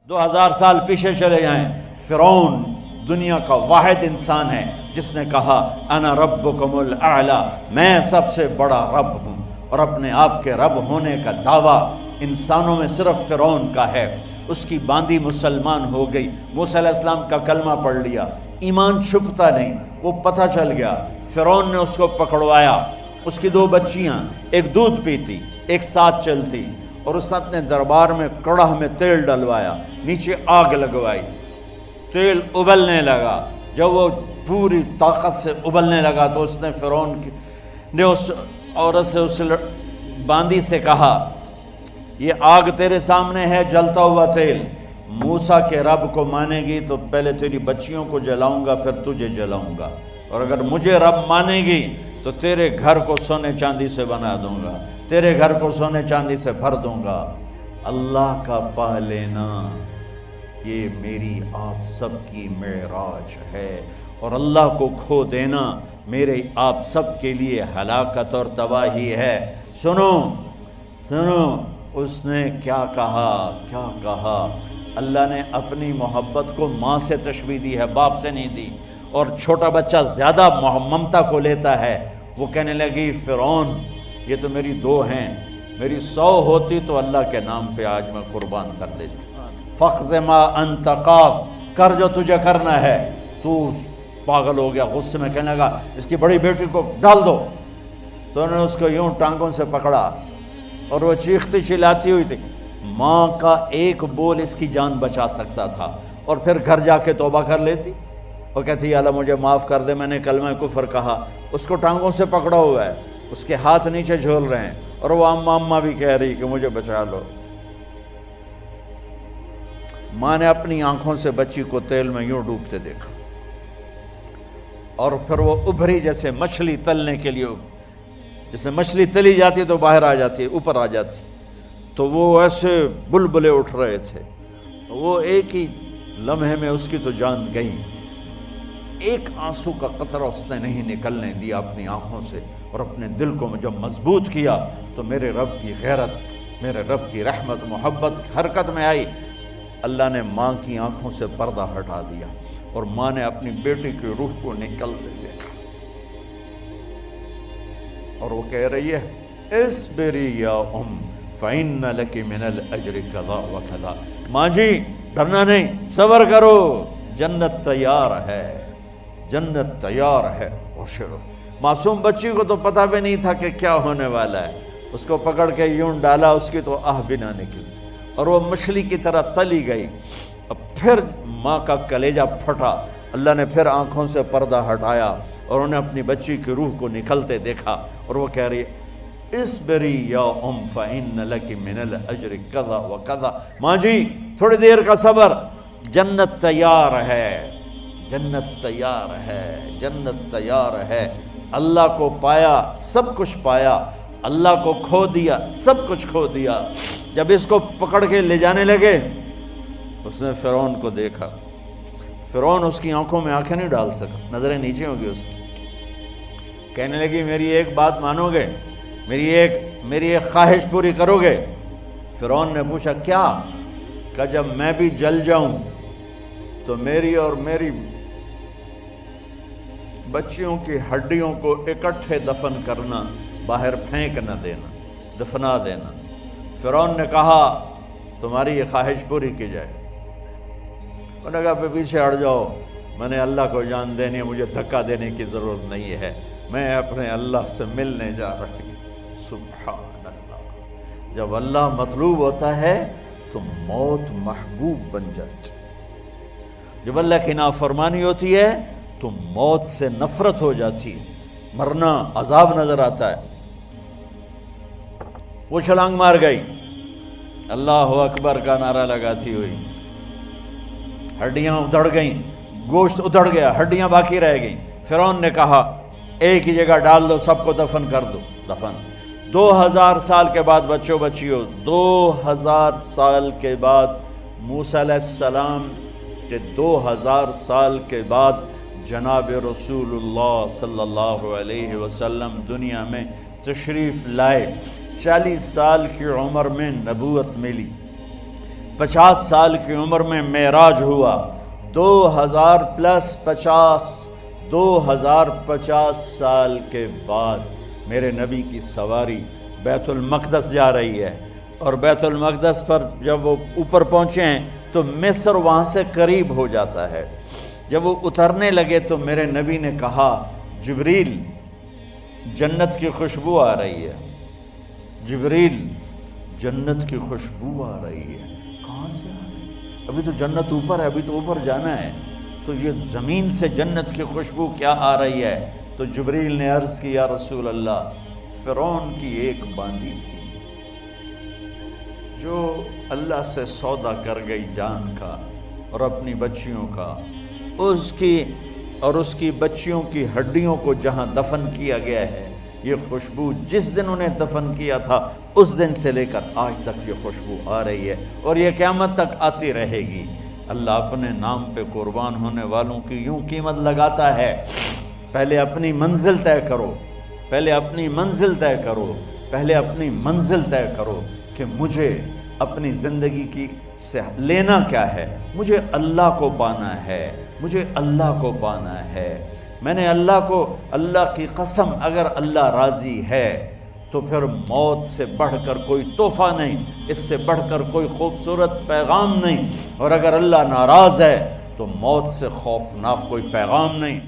2000 سال پیچھے چلے جائیں، فرعون دنیا کا واحد انسان ہے جس نے کہا انا ربکم الاعلی، میں سب سے بڑا رب ہوں، اور اپنے آپ کے رب ہونے کا دعویٰ انسانوں میں صرف فرعون کا ہے۔ اس کی باندی مسلمان ہو گئی، موسیٰ علیہ السلام کا کلمہ پڑھ لیا، ایمان چھپتا نہیں، وہ پتہ چل گیا۔ فرعون نے اس کو پکڑوایا، اس کی 2 بچیاں، ایک دودھ پیتی ایک ساتھ چلتی، اور اس نے اپنے دربار میں کڑاہ میں تیل ڈلوایا، نیچے آگ لگوائی، تیل ابلنے لگا۔ جب وہ پوری طاقت سے ابلنے لگا تو اس نے فرعون نے اس عورت سے، اس باندی سے کہا یہ آگ تیرے سامنے ہے، جلتا ہوا تیل، موسیٰ کے رب کو مانے گی تو پہلے تیری بچیوں کو جلاؤں گا، پھر تجھے جلاؤں گا، اور اگر مجھے رب مانے گی تو تیرے گھر کو سونے چاندی سے بنا دوں گا، تیرے گھر کو سونے چاندی سے بھر دوں گا۔ اللہ کا پا لینا یہ میری آپ سب کی معراج ہے، اور اللہ کو کھو دینا میرے آپ سب کے لیے ہلاکت اور تباہی ہے۔ سنو سنو، اس نے کیا کہا، کیا کہا؟ اللہ نے اپنی محبت کو ماں سے تشبیہ دی ہے، باپ سے نہیں دی، اور چھوٹا بچہ زیادہ ممتا کو لیتا ہے۔ وہ کہنے لگی فرعون یہ تو میری 2 ہیں، میری 100 ہوتی تو اللہ کے نام پہ آج میں قربان کر دیتی۔ فَقْضِ مَا أَنْتَ قَاضٍ، کر جو تجھے کرنا ہے۔ تو پاگل ہو گیا، غصے میں کہنے لگا اس کی بڑی بیٹی کو ڈال دو۔ تو انہوں نے اس کو یوں ٹانگوں سے پکڑا، اور وہ چیختی چلاتی ہوئی تھی۔ ماں کا ایک بول اس کی جان بچا سکتا تھا، اور پھر گھر جا کے توبہ کر لیتی، وہ کہتی یا اللہ مجھے معاف کر دے، میں نے کلمہ کفر کہا۔ اس کو ٹانگوں سے پکڑا ہوا ہے، اس کے ہاتھ نیچے جھول رہے ہیں، اور وہ اماں اماں بھی کہہ رہی کہ مجھے بچا لو۔ ماں نے اپنی آنکھوں سے بچی کو تیل میں یوں ڈوبتے دیکھا، اور پھر وہ ابھری جیسے مچھلی تلنے کے لیے، جیسے مچھلی تلی جاتی تو باہر آ جاتی، اوپر آ جاتی، تو وہ ایسے بلبلے اٹھ رہے تھے۔ وہ ایک ہی لمحے میں اس کی تو جان گئی، ایک آنسو کا قطرہ اس نے نہیں نکلنے دیا اپنی آنکھوں سے، اور اپنے دل کو جب مضبوط کیا تو میرے رب کی غیرت، میرے رب کی رحمت محبت حرکت میں آئی۔ اللہ نے ماں کی آنکھوں سے پردہ ہٹا دیا، اور ماں نے اپنی بیٹی کی روح کو نکلتے دیکھا، اور وہ کہہ رہی ہے اصبری یا ام فإن لک من الأجر کذا وکذا، ماں جی ڈرنا نہیں، صبر کرو، جنت تیار ہے، جنت تیار ہے۔ اور شروع معصوم بچی کو تو پتہ بھی نہیں تھا کہ کیا ہونے والا ہے، اس کو پکڑ کے یوں ڈالا، اس کی تو آہ بھی نہ نکلی، اور وہ مچھلی کی طرح تلی گئی۔ اب پھر ماں کا کلیجہ پھٹا، اللہ نے پھر آنکھوں سے پردہ ہٹایا، اور انہیں اپنی بچی کی روح کو نکلتے دیکھا، اور وہ کہہ رہی ہے اصبری یا ام فإن لک من الأجر کذا وکذا، ماں جی تھوڑی دیر کا صبر، جنت تیار ہے، جنت تیار ہے، جنت تیار ہے۔ اللہ کو پایا سب کچھ پایا، اللہ کو کھو دیا سب کچھ کھو دیا۔ جب اس کو پکڑ کے لے جانے لگے، اس نے فرعون کو دیکھا، فرعون اس کی آنکھوں میں آنکھیں نہیں ڈال سکا، نظریں نیچے ہوگی اس کی۔ کہنے لگی میری ایک بات مانو گے، میری ایک خواہش پوری کرو گے؟ فرعون نے پوچھا کیا؟ کہ جب میں بھی جل جاؤں تو میری اور میری بچیوں کی ہڈیوں کو اکٹھے دفن کرنا، باہر پھینک نہ دینا، دفنا دینا۔ فرعون نے کہا تمہاری یہ خواہش پوری کی جائے۔ انہوں نے کہا پہ پیچھے ہٹ جاؤ، میں نے اللہ کو جان دینی ہے، مجھے دھکا دینے کی ضرورت نہیں ہے، میں اپنے اللہ سے ملنے جا رہی ہوں۔ سبحان اللہ، جب اللہ مطلوب ہوتا ہے تو موت محبوب بن جاتی، جب اللہ کی نافرمانی ہوتی ہے تو موت سے نفرت ہو جاتی، مرنا عذاب نظر آتا ہے۔ وہ چھلانگ مار گئی، اللہ اکبر کا نعرہ لگاتی ہوئی، ہڈیاں ادھڑ گئیں، گوشت ادھڑ گیا، ہڈیاں باقی رہ گئیں۔ فرعون نے کہا ایک ہی جگہ ڈال دو، سب کو دفن کر دو، دفن۔ 2000 سال کے بعد بچوں بچیوں، 2000 سال کے بعد موسیٰ علیہ السلام کے 2000 سال کے بعد جناب رسول اللہ صلی اللہ علیہ وسلم دنیا میں تشریف لائے۔ 40 سال کی عمر میں نبوت ملی، 50 سال کی عمر میں معراج ہوا، 2050 سال کے بعد میرے نبی کی سواری بیت المقدس جا رہی ہے، اور بیت المقدس پر جب وہ اوپر پہنچے ہیں تو مصر وہاں سے قریب ہو جاتا ہے۔ جب وہ اترنے لگے تو میرے نبی نے کہا جبریل جنت کی خوشبو آ رہی ہے، جبریل جنت کی خوشبو آ رہی ہے۔ کہاں سے آ رہی ہے؟ ابھی تو جنت اوپر ہے، ابھی تو اوپر جانا ہے، تو یہ زمین سے جنت کی خوشبو کیا آ رہی ہے؟ تو جبریل نے عرض کی یا رسول اللہ، فرعون کی ایک باندی تھی جو اللہ سے سودا کر گئی جان کا اور اپنی بچیوں کا، اس کی بچیوں کی ہڈیوں کو جہاں دفن کیا گیا ہے، یہ خوشبو جس دن انہیں دفن کیا تھا اس دن سے لے کر آج تک یہ خوشبو آ رہی ہے اور یہ قیامت تک آتی رہے گی۔ اللہ اپنے نام پہ قربان ہونے والوں کی یوں قیمت لگاتا ہے، پہلے اپنی منزل طے کرو، پہلے اپنی منزل طے کرو، پہلے اپنی منزل طے کرو کہ مجھے اپنی زندگی کی سے لینا کیا ہے۔ مجھے اللہ کو پانا ہے، مجھے اللہ کو پانا ہے۔ میں نے اللہ کی قسم، اگر اللہ راضی ہے تو پھر موت سے بڑھ کر کوئی تحفہ نہیں، اس سے بڑھ کر کوئی خوبصورت پیغام نہیں، اور اگر اللہ ناراض ہے تو موت سے خوفناک کوئی پیغام نہیں۔